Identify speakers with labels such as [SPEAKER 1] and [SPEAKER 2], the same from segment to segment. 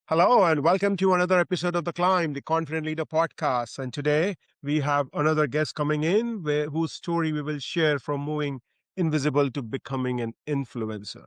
[SPEAKER 1] Hello, and welcome to another episode of The Climb, the Confident Leader podcast. And today we have another guest coming in whose story we will share from moving invisible to becoming an influencer.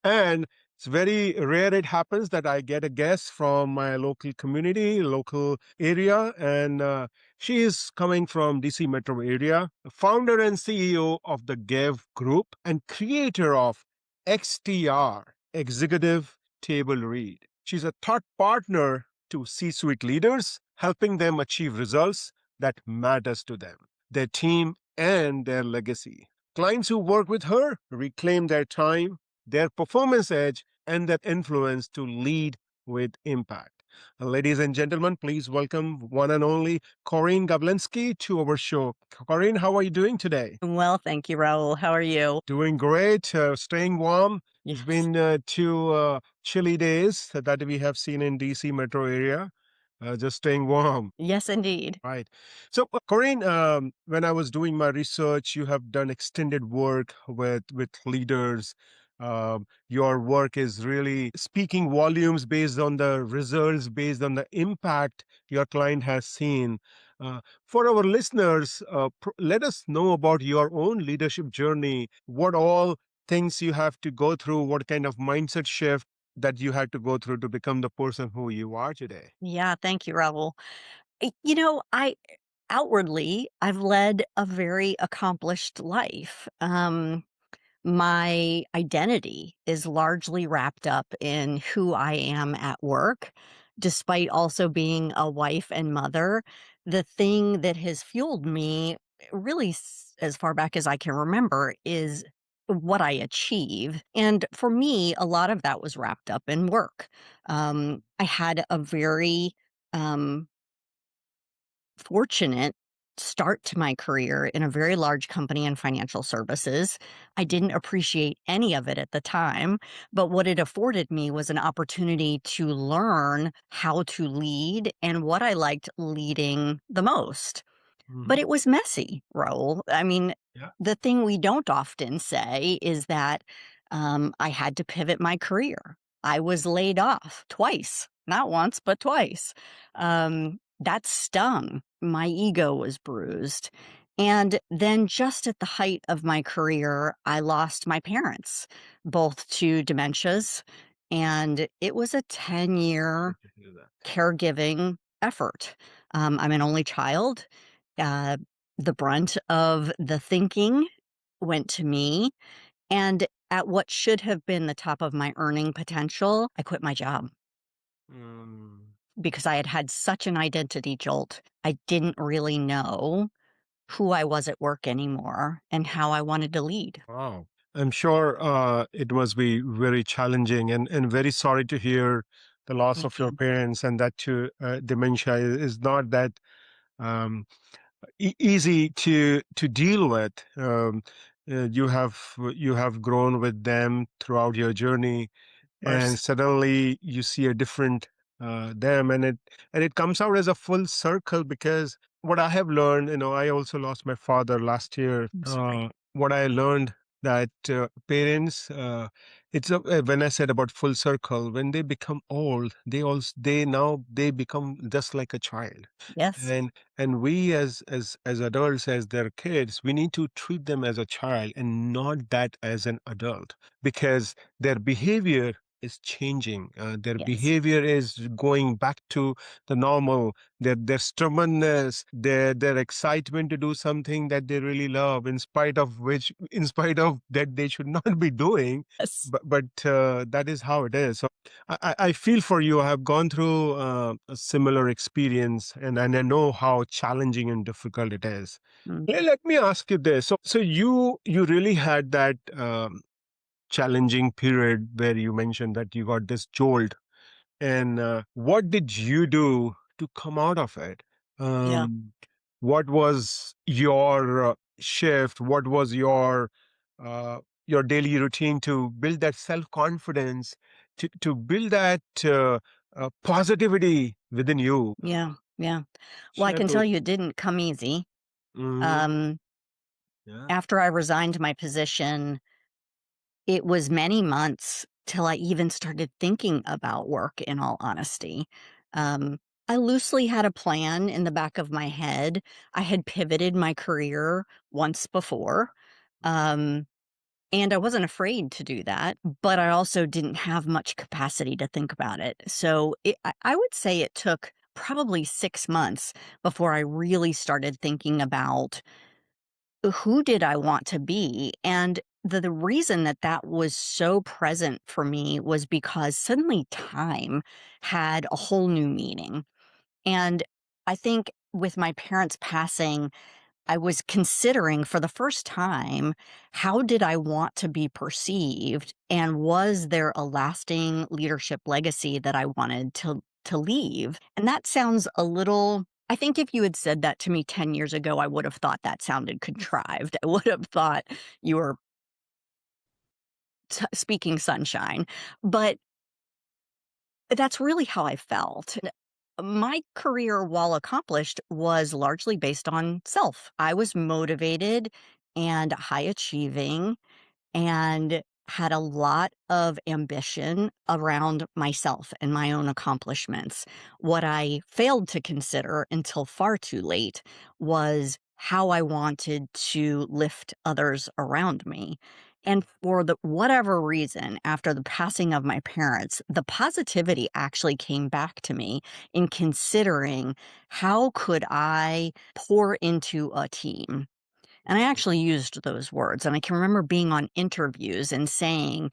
[SPEAKER 1] And it's very rare it happens that I get a guest from my local community, local area, and she is coming from DC metro area, founder and CEO of the Gav Group and creator of XTR, Executive Table Read. She's a thought partner to C-suite leaders, helping them achieve results that matters to them, their team, and their legacy. Clients who work with her reclaim their time, their performance edge, and their influence to lead with impact. Ladies and gentlemen, please welcome one and only Corrine Gavlinsky to our show. Corrine, how are you doing today?
[SPEAKER 2] Well, thank you, Rahul. How are you?
[SPEAKER 1] Doing great, staying warm. It's
[SPEAKER 2] Yes.
[SPEAKER 1] been two chilly days that we have seen in DC metro area. Just staying warm.
[SPEAKER 2] Yes, indeed.
[SPEAKER 1] Right. So, Corinne, when I was doing my research, you have done extended work with leaders. Your work is really speaking volumes based on the results, based on the impact your client has seen. For our listeners, let us know about your own leadership journey. What all things you have to go through, what kind of mindset shift that you had to go through to become the person who you are today.
[SPEAKER 2] Yeah, thank you, Rahul. I outwardly, I've led a very accomplished life. My identity is largely wrapped up in who I am at work, despite also being a wife and mother. The thing that has fueled me, really, as far back as I can remember, is what I achieve. And for me, a lot of that was wrapped up in work. I had a very um, fortunate start to my career in a very large company in financial services. I didn't appreciate any of it at the time, but what it afforded me was an opportunity to learn how to lead and what I liked leading the most. But
[SPEAKER 1] Mhm.
[SPEAKER 2] it was messy, Raul. I mean,
[SPEAKER 1] Yeah.
[SPEAKER 2] the thing we don't often say is that I had to pivot my career. I was laid off twice, not once, but twice. That stung. My ego was bruised. And then, just at the height of my career, I lost my parents, both to dementias. And it was a 10-year
[SPEAKER 1] Good to hear that.
[SPEAKER 2] caregiving effort. I'm an only child. Uh, the brunt of the thinking went to me. And at what should have been the top of my earning potential, I quit my job
[SPEAKER 1] Mm,
[SPEAKER 2] because I had had such an identity jolt. I didn't really know who I was at work anymore and how I wanted to lead.
[SPEAKER 1] wow. I'm sure it must be very challenging and very sorry to hear the loss
[SPEAKER 2] Thank
[SPEAKER 1] of your
[SPEAKER 2] you.
[SPEAKER 1] parents and that too, dementia is not that um, easy to deal with. You have grown with them throughout your journey,
[SPEAKER 2] Of
[SPEAKER 1] and
[SPEAKER 2] course.
[SPEAKER 1] suddenly you see a different them, and it comes out as a full circle because what I have learned, I also lost my father last year.
[SPEAKER 2] I'm sorry.
[SPEAKER 1] What I learned that parents, when I said about full circle, when they become old, they become just like a child,
[SPEAKER 2] Yes.
[SPEAKER 1] and we as adults, as their kids, we need to treat them as a child and not that as an adult, because their behavior is changing. Their
[SPEAKER 2] Yes.
[SPEAKER 1] behavior is going back to the normal. Their stubbornness, their excitement to do something that they really love, in spite of that, they should not be doing.
[SPEAKER 2] Yes.
[SPEAKER 1] But that is how it is. So I feel for you. I have gone through a similar experience, and I know how challenging and difficult it is.
[SPEAKER 2] Mm.
[SPEAKER 1] Let me ask you this. So you really had that challenging period where you mentioned that you got this jolt, and what did you do to come out of it?
[SPEAKER 2] Yeah.
[SPEAKER 1] Um, what was your shift? What was uh, your daily routine to build that self confidence, to build that positivity within you?
[SPEAKER 2] Yeah. Yeah. Well, I
[SPEAKER 1] Share
[SPEAKER 2] can tell
[SPEAKER 1] those.
[SPEAKER 2] you it didn't come easy.
[SPEAKER 1] Mhm.
[SPEAKER 2] Um,
[SPEAKER 1] Yeah.
[SPEAKER 2] After I resigned my position, it was many months till I even started thinking about work, in all honesty. Um, I loosely had a plan in the back of my head. I had pivoted my career once before. Um, and I wasn't afraid to do that, but I also didn't have much capacity to think about it. So I would say it took probably 6 months before I really started thinking about who did I want to be? And the reason that that was so present for me was because suddenly time had a whole new meaning. And I think with my parents passing, I was considering for the first time, how did I want to be perceived? And was there a lasting leadership legacy that I wanted to leave? And that sounds a little, I think if you had said that to me 10 years ago, I would have thought that sounded contrived. I would have thought you were speaking sunshine. But that's really how I felt. My career, while accomplished, was largely based on self. I was motivated and high achieving and had a lot of ambition around myself and my own accomplishments. What I failed to consider until far too late was how I wanted to lift others around me. And for the whatever reason, after the passing of my parents, the positivity actually came back to me in considering how could I pour into a team, and I actually used those words, and I can remember being on interviews and saying,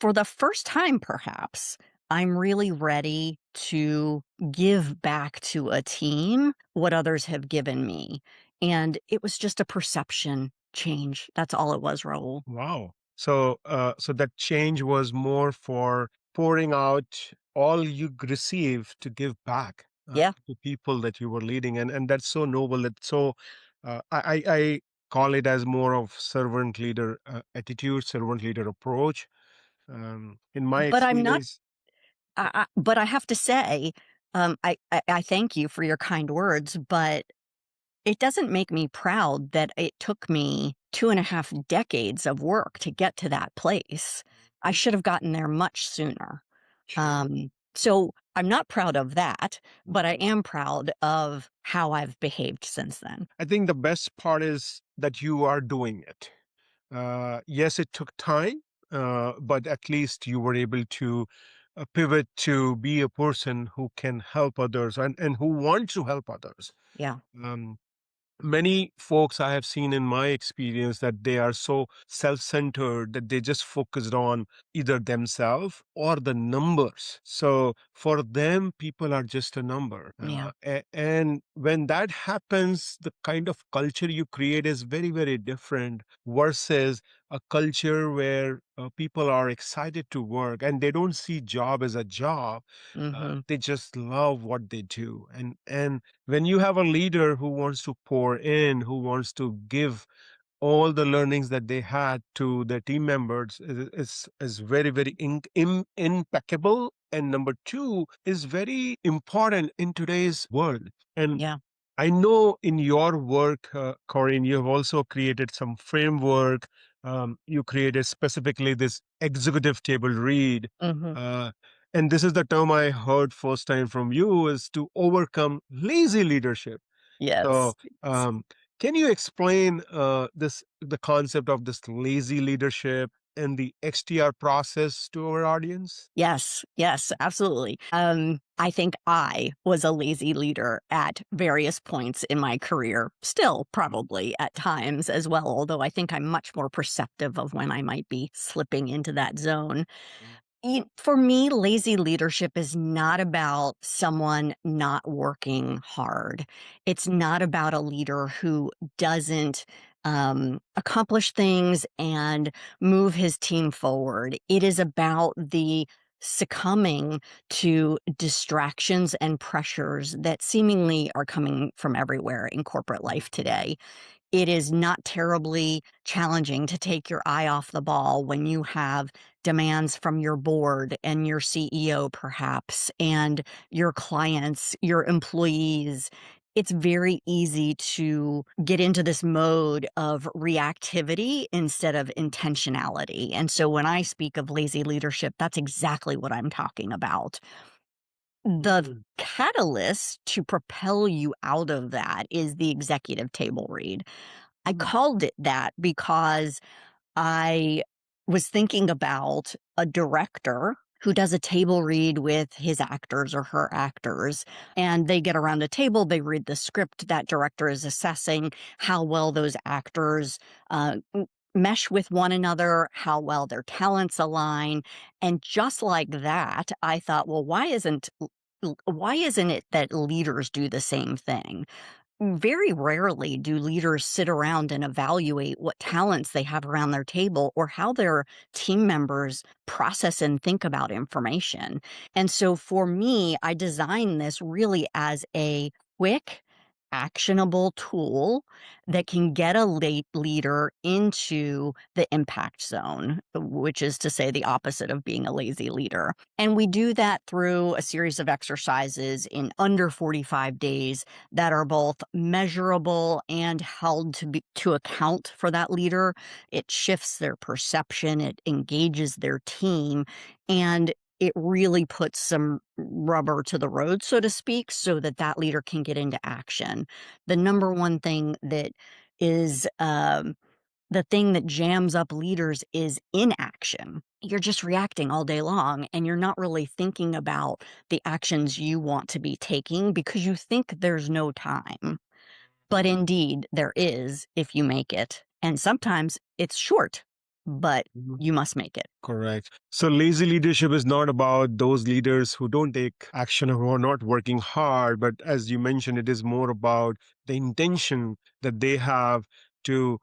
[SPEAKER 2] for the first time perhaps, I'm really ready to give back to a team what others have given me. And it was just a perception change. That's all it was, Raul.
[SPEAKER 1] Wow. So that change was more for pouring out all you receive to give back
[SPEAKER 2] Yeah.
[SPEAKER 1] to people that you were leading, and that's so noble. It's so I call it as more of servant leader attitude, servant leader approach. In my
[SPEAKER 2] But I'm not,
[SPEAKER 1] experience,
[SPEAKER 2] but I have to say, I thank you for your kind words, but it doesn't make me proud that it took me 2.5 decades of work to get to that place. I should have gotten there much sooner.
[SPEAKER 1] sure.
[SPEAKER 2] So I'm not proud of that, but I am proud of how I've behaved since then.
[SPEAKER 1] I think the best part is that you are doing it. Yes, it took time, but at least you were able to pivot to be a person who can help others and who wants to help others.
[SPEAKER 2] Yeah.
[SPEAKER 1] Um, Many folks I have seen in my experience that they are so self-centered that they just focused on either themselves or the numbers. So for them, people are just a number.
[SPEAKER 2] Yeah.
[SPEAKER 1] And when that happens, the kind of culture you create is very, very different versus a culture where people are excited to work and they don't see job as a job.
[SPEAKER 2] Hmm.
[SPEAKER 1] They just love what they do. And when you have a leader who wants to pour in, who wants to give all the learnings that they had to their team members is very, very impeccable. And number two is very important in today's world. And
[SPEAKER 2] Yeah.
[SPEAKER 1] I know in your work, Corinne, you have also created some framework. You created specifically this executive table read.
[SPEAKER 2] Hmm.
[SPEAKER 1] Uh, and this is the term I heard first time from you is to overcome lazy leadership. So,
[SPEAKER 2] Yes.
[SPEAKER 1] um, can you explain the concept of this lazy leadership and the XTR process to our audience?
[SPEAKER 2] Yes, yes, absolutely. I think I was a lazy leader at various points in my career, still probably at times as well, although I think I'm much more perceptive of when I might be slipping into that zone. For me, lazy leadership is not about someone not working hard. It's not about a leader who doesn't accomplish things and move his team forward. It is about the succumbing to distractions and pressures that seemingly are coming from everywhere in corporate life today. It is not terribly challenging to take your eye off the ball when you have demands from your board and your CEO, perhaps, and your clients, your employees. it's very easy to get into this mode of reactivity instead of intentionality. And so when I speak of lazy leadership, that's exactly what I'm talking about. The
[SPEAKER 1] Mm.
[SPEAKER 2] catalyst to propel you out of that is the executive table read. I
[SPEAKER 1] Mm.
[SPEAKER 2] called it that because I was thinking about a director who does a table read with his actors or her actors, and they get around a table, they read the script. That director is assessing how well those actors mesh with one another, how well their talents align. And just like that, I thought, well, why isn't it that leaders do the same thing? Very rarely do leaders sit around and evaluate what talents they have around their table or how their team members process and think about information. And so for me, I designed this really as a quick, actionable tool that can get a late leader into the impact zone, which is to say the opposite of being a lazy leader. And we do that through a series of exercises in under 45 days that are both measurable and held to account for that leader. It shifts their perception, it engages their team, and it really puts some rubber to the road, so to speak, so that that leader can get into action. The number one thing that is the thing that jams up leaders is inaction. You're just reacting all day long and you're not really thinking about the actions you want to be taking because you think there's no time. But indeed, there is if you make it. And sometimes it's short, but
[SPEAKER 1] Mhm.
[SPEAKER 2] you must make it.
[SPEAKER 1] Correct. So lazy leadership is not about those leaders who don't take action or who are not working hard, but as you mentioned, it is more about the intention that they have to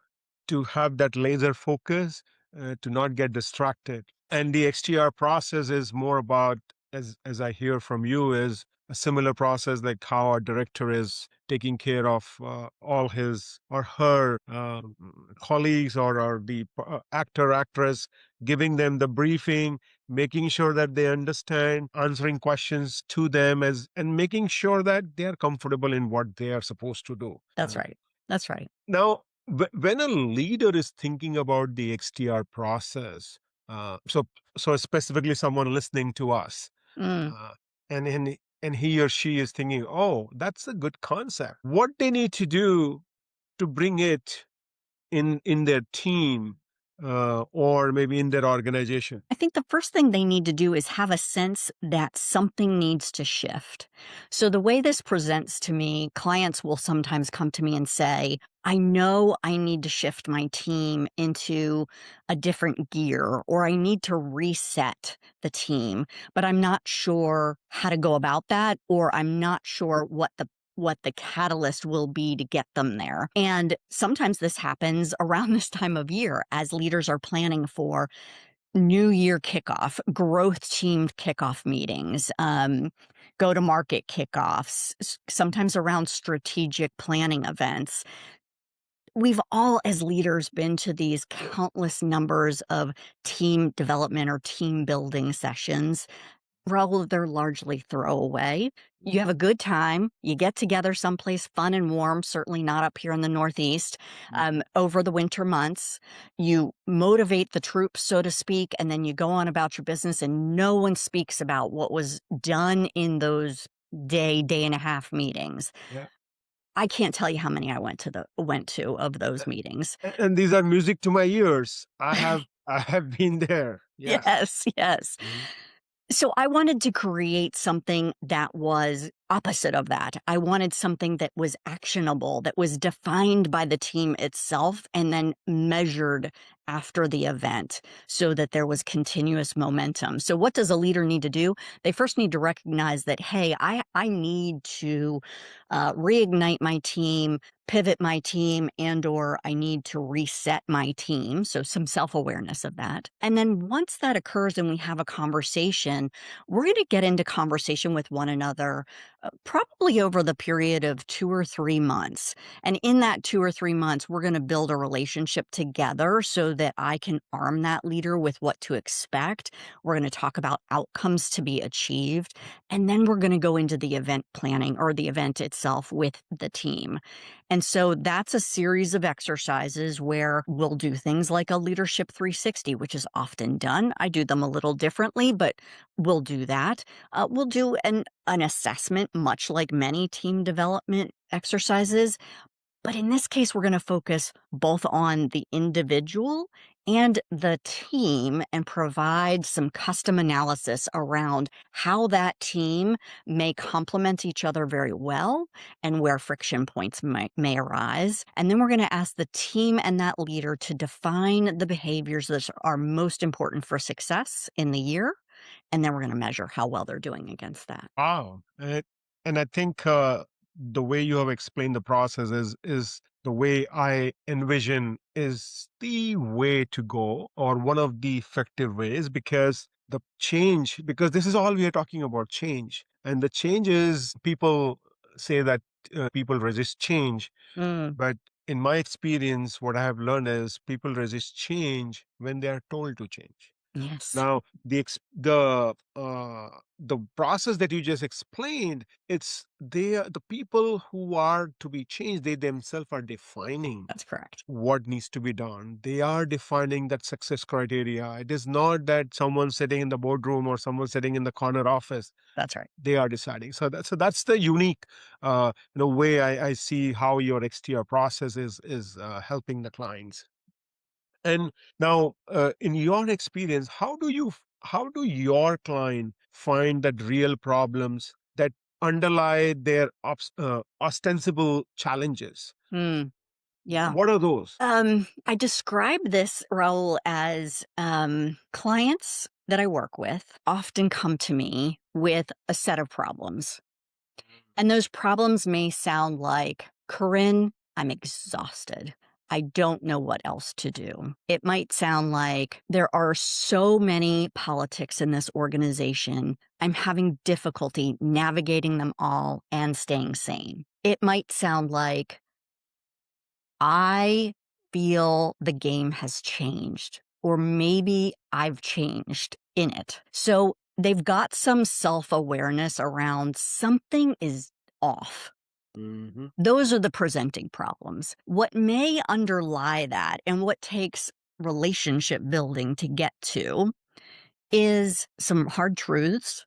[SPEAKER 1] have that laser focus, to not get distracted. And the XTR process is more about, as I hear from you, is a similar process like how a director is taking care of all his or her colleagues, or the actor actress, giving them the briefing, making sure that they understand, answering questions to them, as and making sure that they are comfortable in what they are supposed to do.
[SPEAKER 2] That's right. That's right.
[SPEAKER 1] Now, when a leader is thinking about the XTR process, so specifically someone listening to us,
[SPEAKER 2] Mm.
[SPEAKER 1] uh, and he or she is thinking, "Oh, that's a good concept." What they need to do to bring it in their team, or maybe in their organization?
[SPEAKER 2] I think the first thing they need to do is have a sense that something needs to shift. So, the way this presents to me, clients will sometimes come to me and say, I know I need to shift my team into a different gear, or I need to reset the team, but I'm not sure how to go about that, or I'm not sure what the catalyst will be to get them there. And sometimes this happens around this time of year as leaders are planning for New Year kickoff, growth teamed kickoff meetings, go to market kickoffs, sometimes around strategic planning events. We've all, as leaders, been to these countless numbers of team development or team building sessions. Rahul, they're largely throwaway. You have a good time. You get together someplace fun and warm, certainly not up here in the Northeast, over the winter months. You motivate the troops, so to speak, and then you go on about your business, and no one speaks about what was done in those day and a half meetings.
[SPEAKER 1] Yeah.
[SPEAKER 2] I can't tell you how many I went to of those meetings.
[SPEAKER 1] And these are music to my ears. I have been there. Yes.
[SPEAKER 2] Yes, yes.
[SPEAKER 1] Mhm.
[SPEAKER 2] So I wanted to create something that was opposite of that. I wanted something that was actionable, that was defined by the team itself and then measured after the event so that there was continuous momentum. So what does a leader need to do? They first need to recognize that, hey, I need to reignite my team, pivot my team, and or I need to reset my team. So some self-awareness of that. And then once that occurs and we have a conversation, we're going to get into conversation with one another Probably over the period of 2 or 3 months, and in that 2 or 3 months, we're gonna build a relationship together so that I can arm that leader with what to expect. We're gonna talk about outcomes to be achieved, and then we're gonna go into the event planning or the event itself with the team. And so that's a series of exercises where we'll do things like a leadership 360, which is often done. I do them a little differently, but we'll do that. We'll do an assessment, much like many team development exercises, but in this case, we're going to focus both on the individual and the team and provide some custom analysis around how that team may complement each other very well and where friction points may arise. And then we're going to ask the team and that leader to define the behaviors that are most important for success in the year. And then we're going to measure how well they're doing against that.
[SPEAKER 1] Wow. And I think the way you have explained the process is the way I envision is the way to go, or one of the effective ways, because the change, because this is all we are talking about, change. And the change is, people say that people resist change.
[SPEAKER 2] Mm,
[SPEAKER 1] But in my experience, what I have learned is people resist change when they are told to change.
[SPEAKER 2] yes,
[SPEAKER 1] Now, the process that you just explained, it's they are the people who are to be changed. They themselves are defining
[SPEAKER 2] that's correct.
[SPEAKER 1] what needs to be done. They are defining that success criteria. It is not that someone sitting in the boardroom or someone sitting in the corner office.
[SPEAKER 2] That's right.
[SPEAKER 1] They are deciding. So that's the unique way I see how your XTR process is helping the clients. And now, in your experience, how do your client find that real problems that underlie their ostensible challenges?
[SPEAKER 2] Mm, yeah.
[SPEAKER 1] What are those?
[SPEAKER 2] I describe this role as clients that I work with often come to me with a set of problems. And those problems may sound like, Corinne, I'm exhausted. I don't know what else to do. It might sound like there are so many politics in this organization. I'm having difficulty navigating them all and staying sane. It might sound like, I feel the game has changed, or maybe I've changed in it. So they've got some self awareness around something is off.
[SPEAKER 1] Hmm.
[SPEAKER 2] Those are the presenting problems. What may underlie that and what takes relationship building to get to is some hard truths,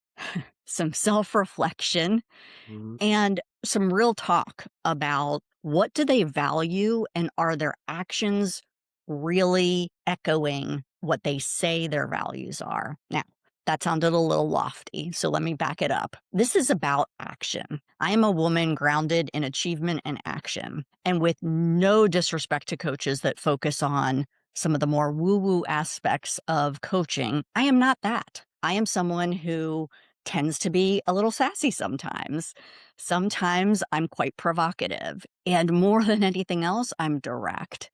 [SPEAKER 2] some self reflection,
[SPEAKER 1] Hmm.
[SPEAKER 2] and some real talk about what do they value and are their actions really echoing what they say their values are. Now, that sounded a little lofty, so let me back it up. This is about action. I am a woman grounded in achievement and action, and with no disrespect to coaches that focus on some of the more woo woo aspects of coaching, I am not that. I am someone who tends to be a little sassy sometimes. Sometimes I'm quite provocative, and more than anything else, I'm direct.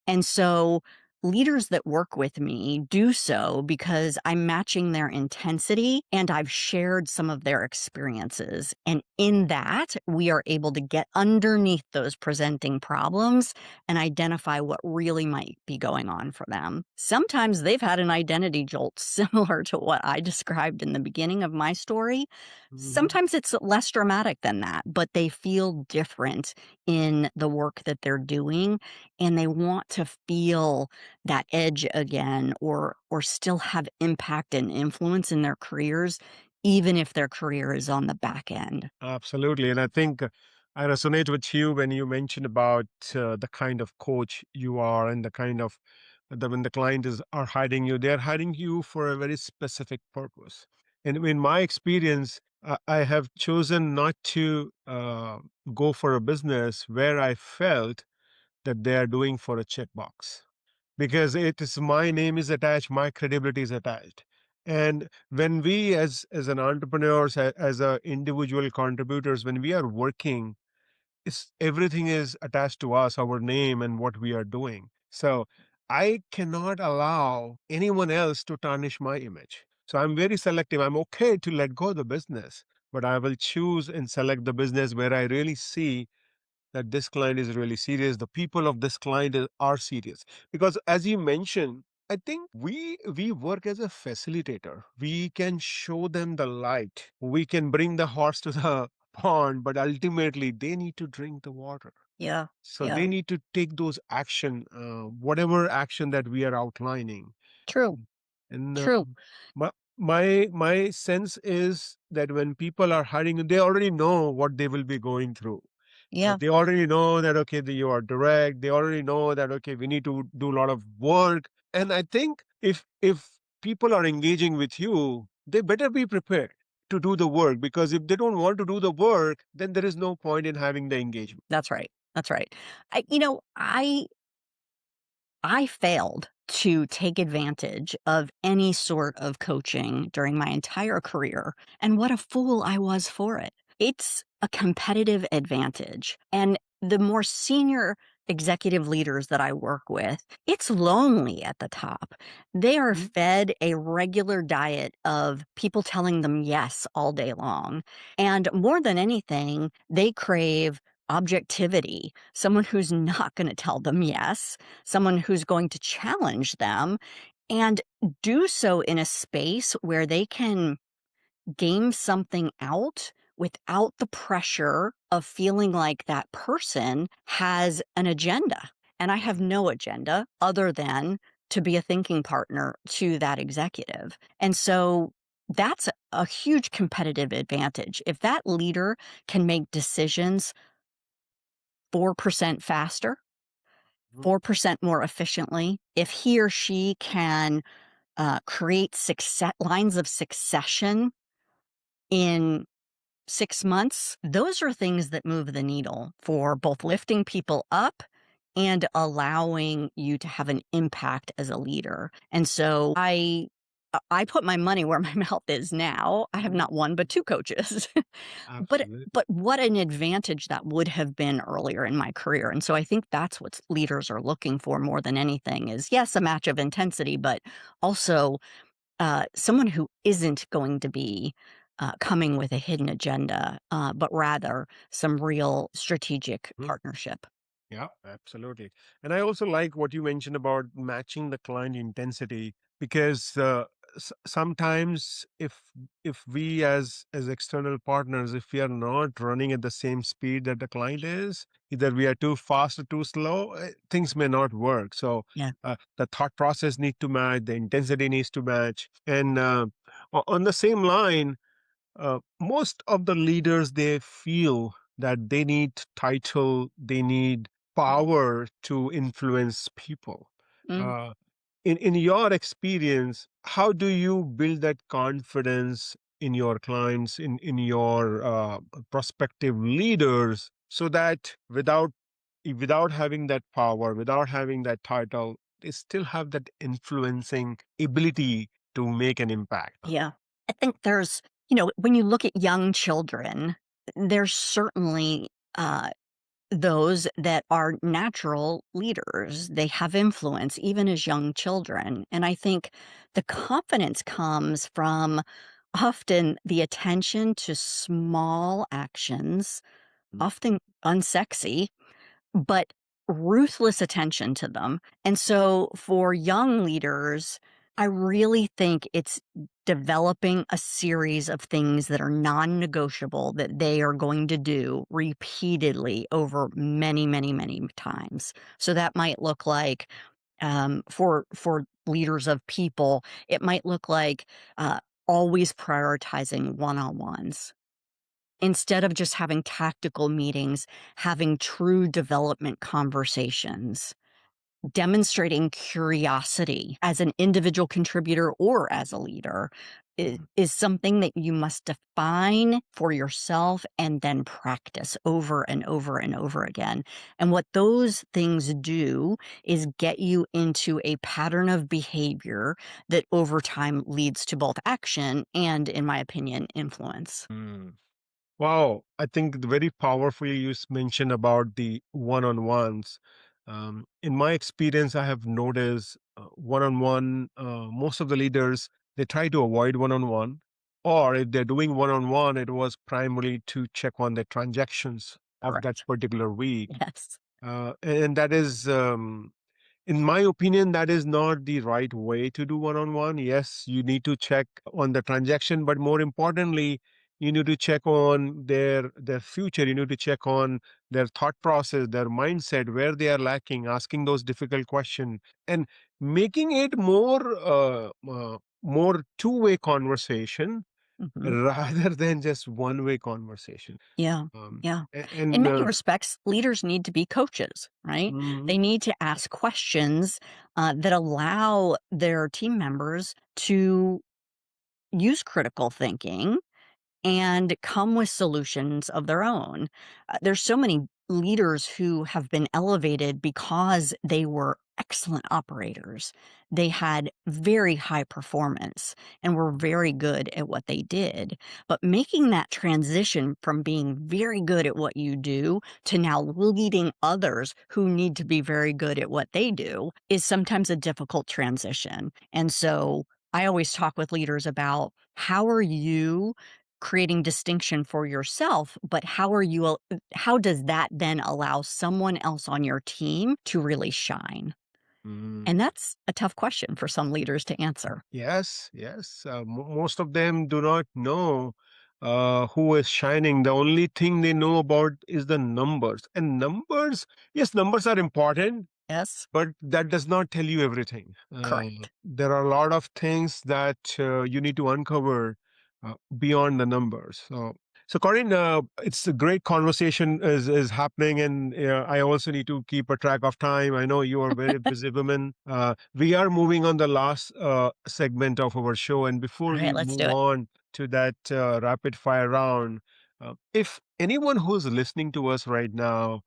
[SPEAKER 2] And so leaders that work with me do so because I'm matching their intensity and I've shared some of their experiences. And in that, we are able to get underneath those presenting problems and identify what really might be going on for them. Sometimes they've had an identity jolt similar to what I described in the beginning of my story.
[SPEAKER 1] Hmm.
[SPEAKER 2] Sometimes it's less dramatic than that, but they feel different in the work that they're doing and they want to feel that edge again or still have impact and influence in their careers even if their career is on the back end.
[SPEAKER 1] Absolutely. And I think I resonate with you when you mentioned about the kind of coach you are, and the kind of when the client is are hiring you, they're hiring you for a very specific purpose. And in my experience, I have chosen not to go for a business where I felt that they are doing for a checkbox, because it is my name is attached, my credibility is attached. And when we as an entrepreneurs, as a individual contributors, when we are working, it's everything is attached to us, our name and what we are doing. So I cannot allow anyone else to tarnish my image. So I'm very selective. I'm okay to let go of the business, but I will choose and select the business where I really see that this client is really serious. The people of this client are serious. Because as you mentioned, I think we work as a facilitator. We can show them the light. We can bring the horse to the pond, but ultimately they need to drink the water.
[SPEAKER 2] Yeah.
[SPEAKER 1] So
[SPEAKER 2] Yeah.
[SPEAKER 1] they need to take those action, whatever action that we are outlining.
[SPEAKER 2] True.
[SPEAKER 1] And
[SPEAKER 2] True.
[SPEAKER 1] my sense is that when people are hiring, they already know what they will be going through.
[SPEAKER 2] Yeah.
[SPEAKER 1] They already know that okay, you are direct. They already know that okay, we need to do a lot of work. And I think if people are engaging with you, they better be prepared to do the work, because if they don't want to do the work, then there is no point in having the engagement.
[SPEAKER 2] That's right. That's right. I failed to take advantage of any sort of coaching during my entire career, and what a fool I was for it. It's a competitive advantage. And the more senior executive leaders that I work with, it's lonely at the top. They are
[SPEAKER 1] Mhm.
[SPEAKER 2] fed a regular diet of people telling them yes all day long. And more than anything, they crave objectivity, someone who's not going to tell them yes, someone who's going to challenge them and do so in a space where they can game something out without the pressure of feeling like that person has an agenda. And I have no agenda other than to be a thinking partner to that executive. And so that's a huge competitive advantage. If that leader can make decisions 4% faster,
[SPEAKER 1] Mhm.
[SPEAKER 2] 4% more efficiently, if he or she can create lines of succession in 6 months, those are things that move the needle for both lifting people up and allowing you to have an impact as a leader. And so I put my money where my mouth is now. I have
[SPEAKER 1] Mhm.
[SPEAKER 2] not one but two coaches. but
[SPEAKER 1] Absolutely.
[SPEAKER 2] but what an advantage that would have been earlier in my career. And so I think that's what leaders are looking for more than anything is yes, a match of intensity, but also someone who isn't going to be coming with a hidden agenda, but rather some real strategic partnership.
[SPEAKER 1] Yeah, absolutely. And I also like what you mentioned about matching the client intensity, because sometimes if we as external partners, if we are not running at the same speed that the client is, either we are too fast or too slow, things may not work. So
[SPEAKER 2] Yeah.
[SPEAKER 1] the thought process needs to match, the intensity needs to match. And on the same line, most of the leaders, they feel that they need title, they need power to influence people.
[SPEAKER 2] Mm.
[SPEAKER 1] uh, in your experience, how do you build that confidence in your clients, in your prospective leaders, so that without having that power, without having that title, they still have that influencing ability to make an impact?
[SPEAKER 2] Yeah. I think when you look at young children, there's certainly those that are natural leaders. They have influence even as young children. And I think the confidence comes from often the attention to small actions, often unsexy, but ruthless attention to them. And so for young leaders, I really think it's developing a series of things that are non negotiable that they are going to do repeatedly over many, many, many times. So that might look like for leaders of people, it might look like always prioritizing one on ones instead of just having tactical meetings, having true development conversations, demonstrating curiosity as an individual contributor or as a leader is something that you must define for yourself and then practice over and over and over again. And what those things do is get you into a pattern of behavior that over time leads to both action and, in my opinion, influence.
[SPEAKER 1] Mm. Wow, I think very powerfully mentioned about the one-on-ones. In my experience, I have noticed one-on-one. Most of the leaders, they try to avoid one-on-one, Or if they're doing one-on-one, it was primarily to check on the transactions of that
[SPEAKER 2] Correct.
[SPEAKER 1] particular week.
[SPEAKER 2] Yes.
[SPEAKER 1] And that is, in my opinion, that is not the right way to do one-on-one. Yes, you need to check on the transaction, but more importantly, you need to check on their future. You need to check on their thought process, their mindset, where they are lacking, asking those difficult questions, and making it more two-way conversation
[SPEAKER 2] Hmm.
[SPEAKER 1] rather than just one-way conversation.
[SPEAKER 2] Yeah.
[SPEAKER 1] Um,
[SPEAKER 2] Yeah. In
[SPEAKER 1] and
[SPEAKER 2] many respects, leaders need to be coaches, right?
[SPEAKER 1] mhm,
[SPEAKER 2] They need to ask questions that allow their team members to use critical thinking and come with solutions of their own. There's so many leaders who have been elevated because they were excellent operators. They had very high performance and were very good at what they did. But making that transition from being very good at what you do to now leading others who need to be very good at what they do is sometimes a difficult transition. And so I always talk with leaders about how are you creating distinction for yourself, but how does that then allow someone else on your team to really shine?
[SPEAKER 1] mhm.
[SPEAKER 2] And that's a tough question for some leaders to answer.
[SPEAKER 1] Yes, yes. Most of them do not know who is shining. The only thing they know about is the numbers. And numbers, yes, numbers are important,
[SPEAKER 2] Yes,
[SPEAKER 1] but that does not tell you everything.
[SPEAKER 2] correct.
[SPEAKER 1] There are a lot of things that you need to uncover beyond the numbers. So Corinne, it's a great conversation is happening, and I also need to keep a track of time. I know you are a very busy woman. We are moving on the last segment of our show, and before
[SPEAKER 2] All
[SPEAKER 1] we
[SPEAKER 2] right, let's do
[SPEAKER 1] move
[SPEAKER 2] it.
[SPEAKER 1] on to that rapid fire round, if anyone who's listening to us right now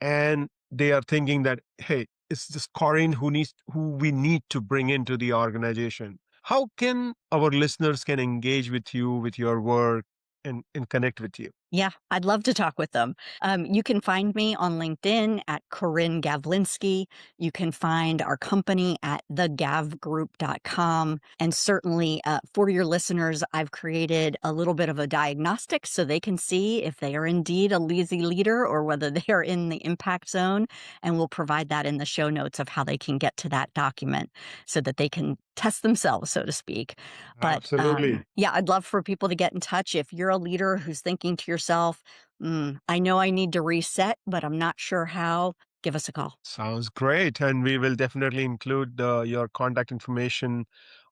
[SPEAKER 1] and they are thinking that, hey, it's this Corinne who we need to bring into the organization. How can our listeners can engage with you, with your work, and connect with you?
[SPEAKER 2] Yeah, I'd love to talk with them. You can find me on LinkedIn at Corinne Gavlinsky. You can find our company at thegavgroup.com. And certainly for your listeners, I've created a little bit of a diagnostic so they can see if they are indeed a lazy leader or whether they are in the impact zone. And we'll provide that in the show notes of how they can get to that document so that they can test themselves, so to speak. But
[SPEAKER 1] Absolutely.
[SPEAKER 2] yeah, I'd love for people to get in touch. If you're a leader who's thinking to yourself, I know I need to reset, but I'm not sure how, give us a call.
[SPEAKER 1] Sounds great. And we will definitely include your contact information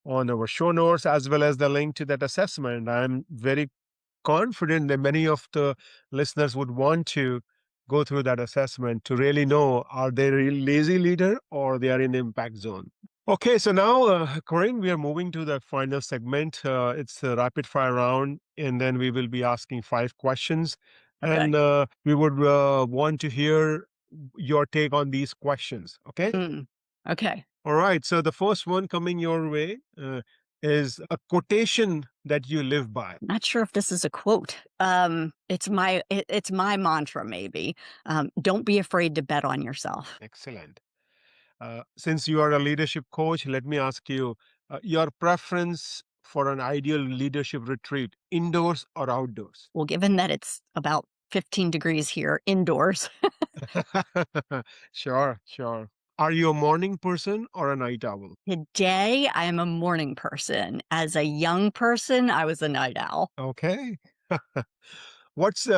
[SPEAKER 1] on our show notes as well as the link to that assessment. I'm very confident that many of the listeners would want to go through that assessment to really know are they a real lazy leader or they are in the impact zone. Okay, so now, Corinne, we are moving to the final segment. It's a rapid fire round, and then we will be asking 5 questions.
[SPEAKER 2] Okay.
[SPEAKER 1] And we would want to hear your take on these questions. Okay.
[SPEAKER 2] Mm, okay.
[SPEAKER 1] All right. So the first one coming your way is a quotation that you live by.
[SPEAKER 2] Not sure if this is a quote. It's my mantra, maybe. Don't be afraid to bet on yourself.
[SPEAKER 1] Excellent. Since you are a leadership coach, let me ask you your preference for an ideal leadership retreat, indoors or outdoors?
[SPEAKER 2] Well, given that it's about 15 degrees here indoors,
[SPEAKER 1] Sure, sure. Are you a morning person or a night owl?
[SPEAKER 2] today I am a morning person. As a young person, I was a night owl.
[SPEAKER 1] Okay. What's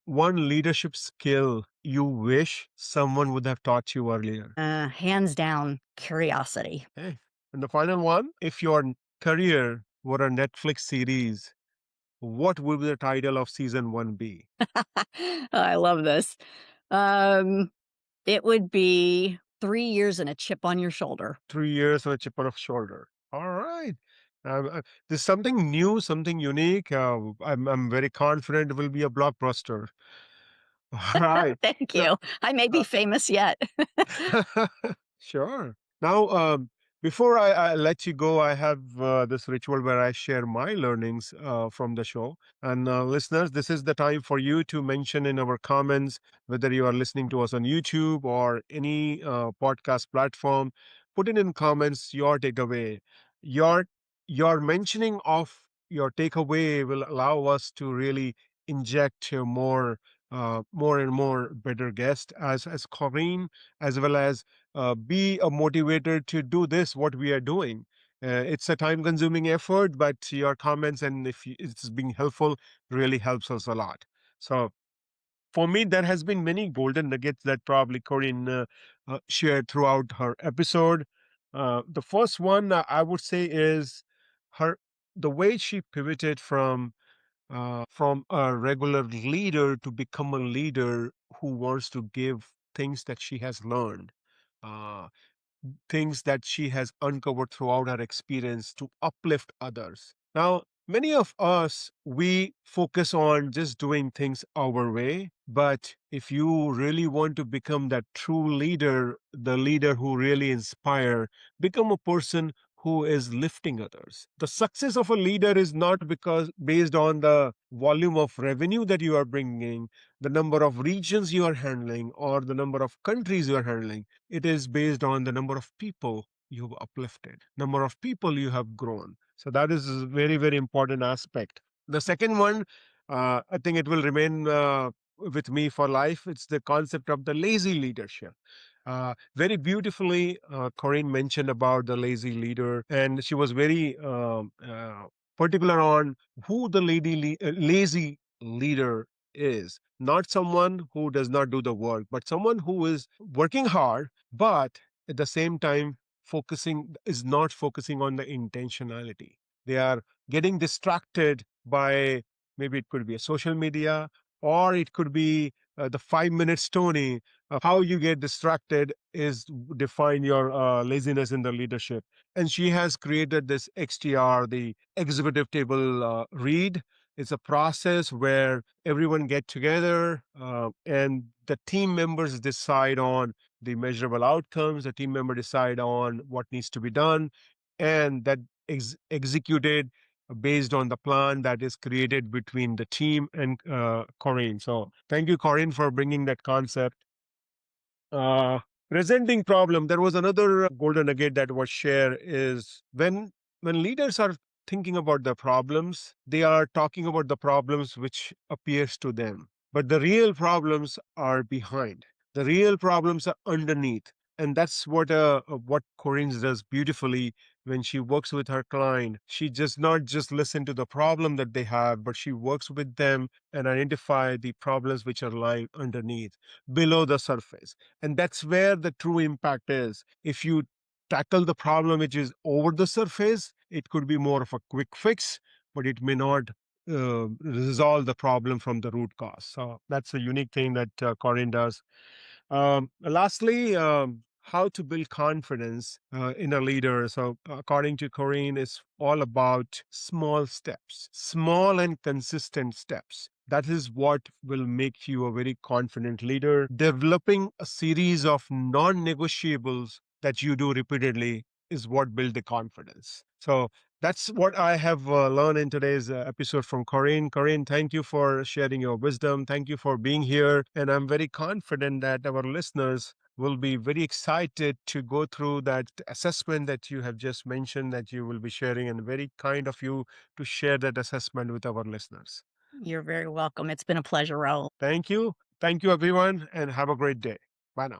[SPEAKER 1] one leadership skill you wish someone would have taught you earlier?
[SPEAKER 2] Hands down, curiosity.
[SPEAKER 1] Okay. And the final one, if your career were a Netflix series, what would the title of season one be?
[SPEAKER 2] I love this. Um, it would be 3 years and a chip on your shoulder.
[SPEAKER 1] 3 years on a chip on a shoulder. All right. There's something new, something unique. I'm very confident it will be a blockbuster. All right.
[SPEAKER 2] Thank
[SPEAKER 1] So,
[SPEAKER 2] you. I may be famous yet.
[SPEAKER 1] sure. Now, before I let you go, I have this ritual where I share my learnings from the show. And listeners, this is the time for you to mention in our comments, whether you are listening to us on YouTube or any podcast platform, put it in comments your takeaway, your your mentioning of your takeaway will allow us to really inject more and more better guests as Corrine, as well as be a motivator to do this what we are doing. It's a time consuming effort, but your comments and if it's being helpful really helps us a lot. So for me, there has been many golden nuggets that probably Corinne shared throughout her episode. The first one I would say is her the way she pivoted from a regular leader to become a leader who wants to give things that she has learned. Uh, Things that she has uncovered throughout her experience to uplift others. Now, many of us, we focus on just doing things our way. But if you really want to become that true leader, the leader who really inspire, become a person who is lifting others. The success of a leader is not because based on the volume of revenue that you are bringing, the number of regions you are handling, or the number of countries you are handling. It is based on the number of people you've uplifted, number of people you have grown. So that is a very, very important aspect. The second one, I think it will remain with me for life. It's the concept of the lazy leadership. Very beautifully, Corinne mentioned about the lazy leader, and she was very particular on who the lazy leader is. Not someone who does not do the work, but someone who is working hard, but at the same time is not focusing on the intentionality. They are getting distracted by, maybe it could be a social media, or it could be the 5 minute Tony. How you get distracted is define your laziness in the leadership. And she has created this XTR, the executive table read. It's a process where everyone get together and the team members decide on the measurable outcomes. The team member decide on what needs to be done, and that executed based on the plan that is created between the team and Corinne. So thank you, Corinne, for bringing that concept. uh, Presenting problem. There was another golden nugget that was shared is when leaders are thinking about the problems, they are talking about the problems which appears to them, but the real problems are behind. The real problems are underneath, and that's what Corinne does beautifully when she works with her client. She does not just listen to the problem that they have, but she works with them and identify the problems which are lying underneath, below the surface. And that's where the true impact is. If you tackle the problem which is over the surface, it could be more of a quick fix, but it may not resolve the problem from the root cause. So that's a unique thing that Corinne does. Lastly, how to build confidence in a leader. So, according to Corinne, it's all about small steps, small and consistent steps. That is what will make you a very confident leader. Developing a series of non negotiables that you do repeatedly is what build the confidence. So, that's what I have learned in today's episode from Corinne. Corinne, thank you for sharing your wisdom. Thank you for being here. And I'm very confident that our listeners will be very excited to go through that assessment that you have just mentioned that you will be sharing, and very kind of you to share that assessment with our listeners.
[SPEAKER 2] You're very welcome. It's been a pleasure, Raul.
[SPEAKER 1] Thank you. Thank you, everyone, and have a great day. Bye now.